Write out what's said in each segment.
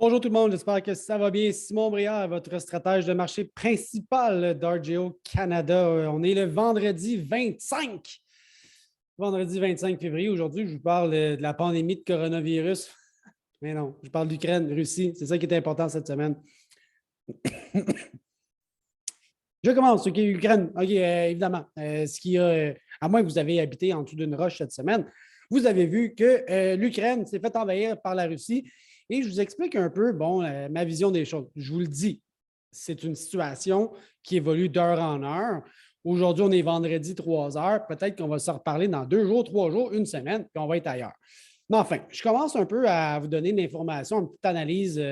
Bonjour tout le monde, j'espère que ça va bien. Simon Briard, votre stratège de marché principal d'RGO Canada. On est le vendredi 25 février. Aujourd'hui, je vous parle de la pandémie de coronavirus. Mais non, je parle d'Ukraine, Russie. C'est ça qui est important cette semaine. Je commence, OK, Ukraine. OK, évidemment. À moins que vous avez habité en dessous d'une roche cette semaine, vous avez vu que l'Ukraine s'est fait envahir par la Russie. Et je vous explique un peu, ma vision des choses. Je vous le dis, c'est une situation qui évolue d'heure en heure. Aujourd'hui, on est vendredi 3 heures. Peut-être qu'on va se reparler dans 2 jours, 3 jours, une semaine, puis on va être ailleurs. Mais enfin, je commence un peu à vous donner de l'information, une petite analyse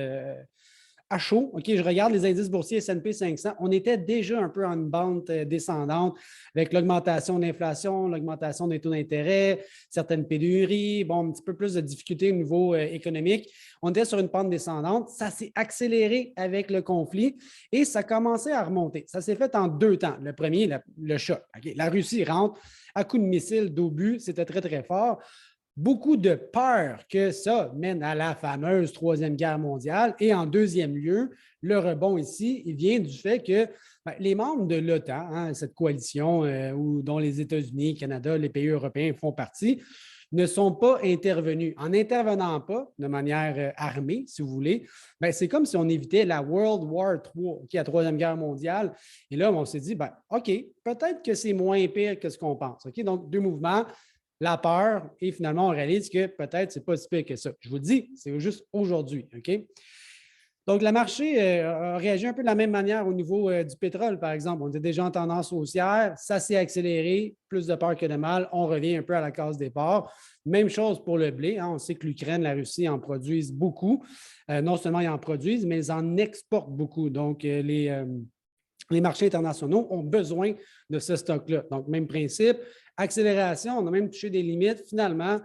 à chaud. OK, je regarde les indices boursiers S&P 500. On était déjà un peu en une bande descendante avec l'augmentation de l'inflation, l'augmentation des taux d'intérêt, certaines pénuries, un petit peu plus de difficultés au niveau économique. On était sur une pente descendante. Ça s'est accéléré avec le conflit et ça a commencé à remonter. Ça s'est fait en 2 temps. Le premier, le choc. Okay, la Russie rentre à coups de missiles, d'obus. C'était très, très fort. Beaucoup de peur que ça mène à la fameuse Troisième Guerre mondiale. Et en deuxième lieu, le rebond ici, il vient du fait que les membres de l'OTAN, cette coalition dont les États-Unis, Canada, les pays européens font partie, ne sont pas intervenus. En n'intervenant pas de manière armée, si vous voulez, c'est comme si on évitait la World War III, la Troisième Guerre mondiale. Et là, on s'est dit, OK, peut-être que c'est moins pire que ce qu'on pense. OK? Donc, 2 mouvements, la peur, et finalement, on réalise que peut-être ce n'est pas si pire que ça. Je vous le dis, c'est juste aujourd'hui. OK? Donc, le marché a réagi un peu de la même manière au niveau du pétrole, par exemple. On était déjà en tendance haussière, ça s'est accéléré, plus de peur que de mal. On revient un peu à la case départ. Même chose pour le blé. On sait que l'Ukraine, la Russie en produisent beaucoup. Non seulement ils en produisent, mais ils en exportent beaucoup. Donc, les marchés internationaux ont besoin de ce stock-là. Donc, même principe, accélération, on a même touché des limites. Finalement,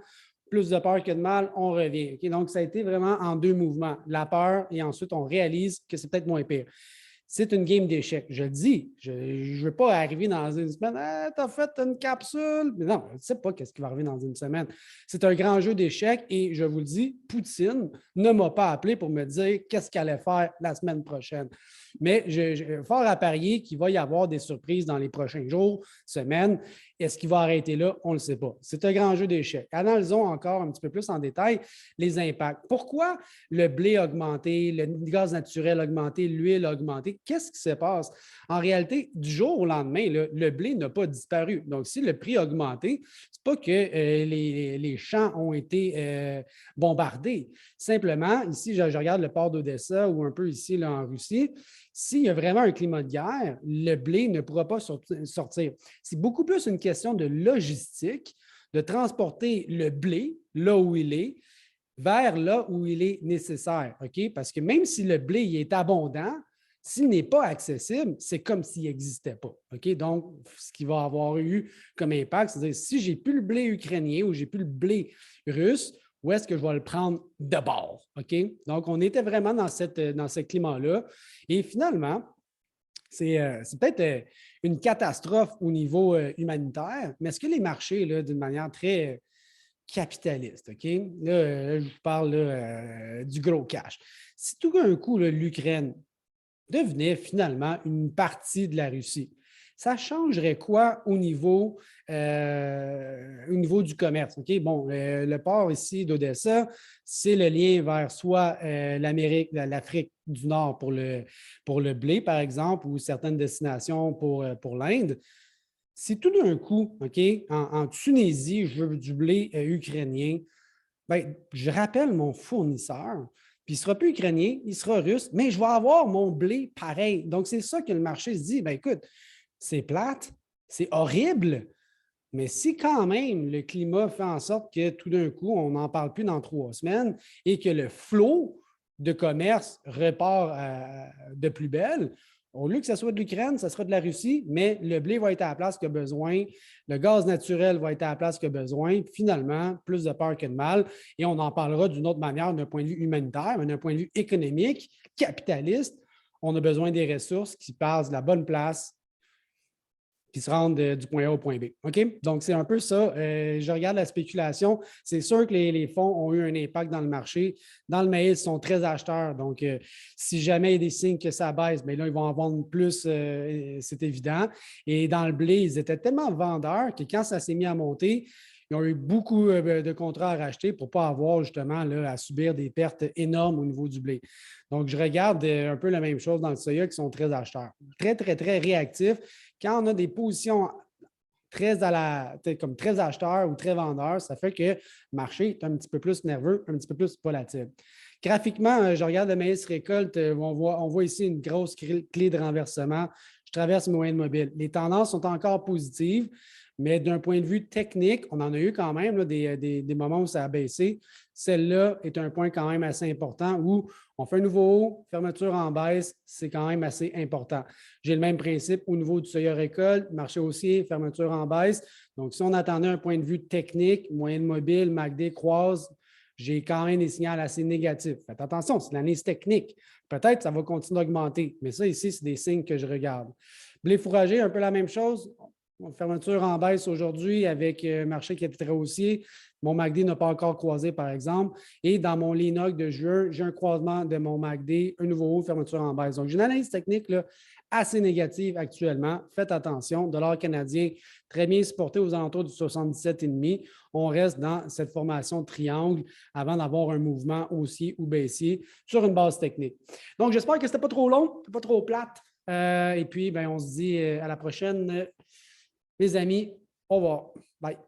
plus de peur que de mal, on revient. Okay? Donc, ça a été vraiment en 2 mouvements. La peur et ensuite, on réalise que c'est peut-être moins pire. C'est une game d'échecs. Je le dis, je ne veux pas arriver dans une semaine, tu as fait une capsule. Mais non, je ne sais pas ce qui va arriver dans une semaine. C'est un grand jeu d'échecs et je vous le dis, Poutine ne m'a pas appelé pour me dire qu'est-ce qu'il allait faire la semaine prochaine. Mais j'ai fort à parier qu'il va y avoir des surprises dans les prochains jours, semaines. Est-ce qu'il va arrêter là? On ne le sait pas. C'est un grand jeu d'échecs. Analysons encore un petit peu plus en détail les impacts. Pourquoi le blé a augmenté, le gaz naturel a augmenté, l'huile a augmenté? Qu'est-ce qui se passe? En réalité, du jour au lendemain, le blé n'a pas disparu. Donc, si le prix a augmenté, ce n'est pas que les champs ont été bombardés. Simplement, ici, je regarde le port d'Odessa ou un peu ici là, en Russie. S'il y a vraiment un climat de guerre, le blé ne pourra pas sortir. C'est beaucoup plus une question de logistique, de transporter le blé là où il est, vers là où il est nécessaire. OK? Parce que même si le blé il est abondant, s'il n'est pas accessible, c'est comme s'il n'existait pas. OK? Donc, ce qui va avoir eu comme impact, c'est-à-dire si je n'ai plus le blé ukrainien ou je n'ai plus le blé russe, où est-ce que je vais le prendre de bord? OK? Donc, on était vraiment dans ce climat-là. Et finalement, c'est peut-être une catastrophe au niveau humanitaire, mais est-ce que les marchés, d'une manière très capitaliste, OK? Là, je vous parle du gros cash. Si tout d'un coup, l'Ukraine devenait finalement une partie de la Russie, ça changerait quoi au niveau du commerce? OK? Bon, le port ici d'Odessa, c'est le lien vers soit l'Afrique du Nord pour le blé, par exemple, ou certaines destinations pour l'Inde. Si tout d'un coup, OK, en Tunisie, je veux du blé ukrainien, je rappelle mon fournisseur, puis il ne sera plus ukrainien, il sera russe, mais je vais avoir mon blé pareil. Donc, c'est ça que le marché se dit, écoute, c'est plate, c'est horrible, mais si quand même le climat fait en sorte que tout d'un coup, on n'en parle plus dans 3 semaines et que le flot de commerce repart de plus belle, au lieu que ce soit de l'Ukraine, ce sera de la Russie, mais le blé va être à la place qu'il a besoin, le gaz naturel va être à la place qu'il a besoin. Finalement, plus de peur que de mal. Et on en parlera d'une autre manière d'un point de vue humanitaire, mais d'un point de vue économique, capitaliste. On a besoin des ressources qui passent de la bonne place qui se rendent du point A au point B. OK? Donc, c'est un peu ça. Je regarde la spéculation. C'est sûr que les fonds ont eu un impact dans le marché. Dans le maïs, ils sont très acheteurs. Donc, si jamais il y a des signes que ça baisse, bien là, ils vont en vendre plus, c'est évident. Et dans le blé, ils étaient tellement vendeurs que quand ça s'est mis à monter, ils ont eu beaucoup de contrats à racheter pour ne pas avoir justement là, à subir des pertes énormes au niveau du blé. Donc, je regarde un peu la même chose dans le soya qui sont très acheteurs. Très, très, très réactifs. Quand on a des positions très comme très acheteurs ou très vendeurs, ça fait que le marché est un petit peu plus nerveux, un petit peu plus volatile. Graphiquement, je regarde le maïs récolte, on voit ici une grosse clé de renversement. Je traverse mes moyennes mobiles. Les tendances sont encore positives, mais d'un point de vue technique, on en a eu quand même là, des moments où ça a baissé. Celle-là est un point quand même assez important où on fait un nouveau haut, fermeture en baisse, c'est quand même assez important. J'ai le même principe au niveau du soya récolte, marché haussier, fermeture en baisse. Donc, si on attendait un point de vue technique, moyenne mobile, MACD croise, j'ai quand même des signaux assez négatifs. Faites attention, c'est l'analyse technique. Peut-être que ça va continuer d'augmenter, mais ça ici, c'est des signes que je regarde. Blé fourragé, un peu la même chose. Fermeture en baisse aujourd'hui avec un marché qui est très haussier. Mon MACD n'a pas encore croisé, par exemple. Et dans mon Linoc de juin, j'ai un croisement de mon MACD, un nouveau haut, fermeture en baisse. Donc, j'ai une analyse technique là, assez négative actuellement. Faites attention. Dollar canadien, très bien supporté aux alentours du 77,5. On reste dans cette formation de triangle avant d'avoir un mouvement haussier ou baissier sur une base technique. Donc, j'espère que ce n'était pas trop long, pas trop plate. Et puis, ben, on se dit à la prochaine. Les amis, au revoir. Bye.